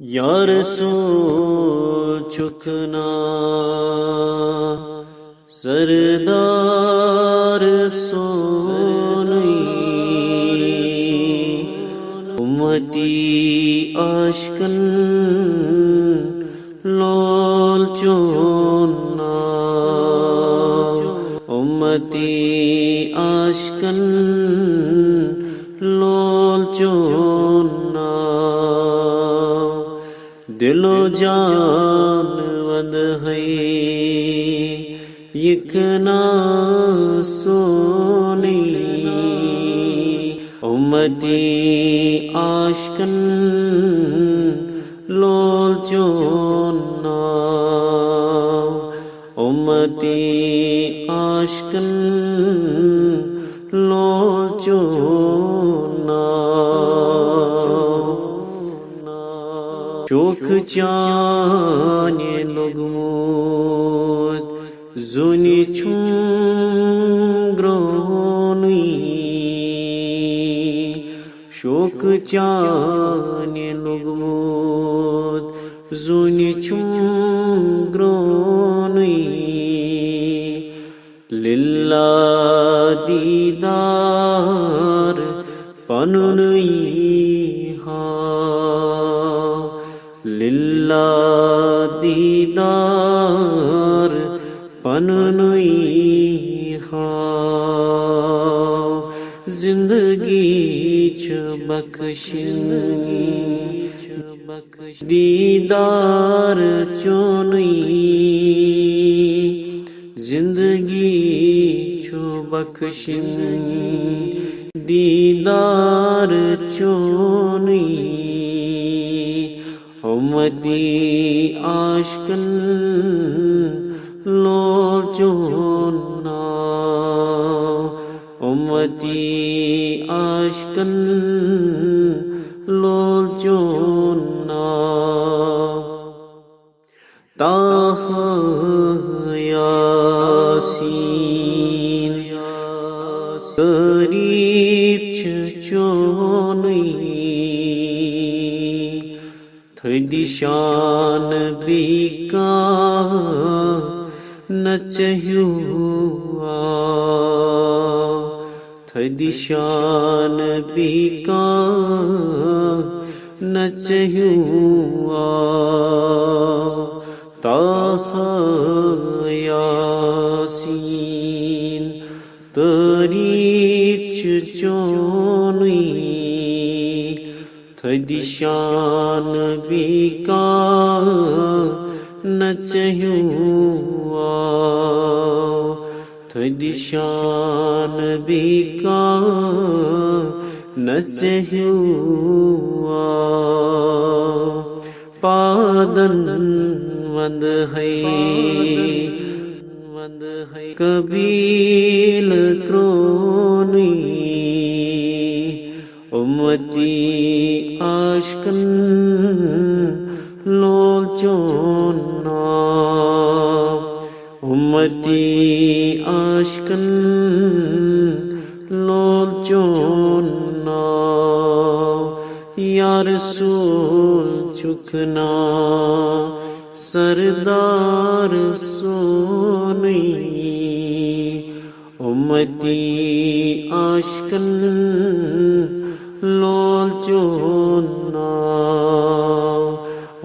या रसूल चुकना सरदार सोनी उम्मती आशकन लोल चोना उम्मती आशकन लोल चोना दिलो जान वद है यकना सोनी उम्मती आशकन लोल चोना उम्मती आशकन लोल चोना चोख चाने लोगमोद जुनी छुम ग्रोनी शोक चाने लोगमोद जुनी छुम ग्रोनी लिल्ला दीदार पनुनई हा लिल्ला दीदार पनुनई हा जिंदगी च बख्शिन दीदार चोनई जिंदगी छो बख्शिन दीदार चोनई उम्मती आशकन लोल चोना उम्मती आशकन लोल चोना ताहा यासीन करीब चोनई थदिशान बीका न चहुआ थदिशान बीका न चहुआ ताहा यासीन तरीच चोनई थदिशान बीका न चहुआ थदिशान बीका न चहुआ पादन वंद है कबील क्रोनी उम्मती आशकन लोल चोना उम्मती आशकन लोल चोना या रसूल चुकना सरदार सोनी उम्मती आशकन लोल चोना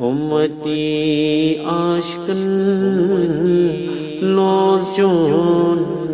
उम्मती आशकन लोल चोना।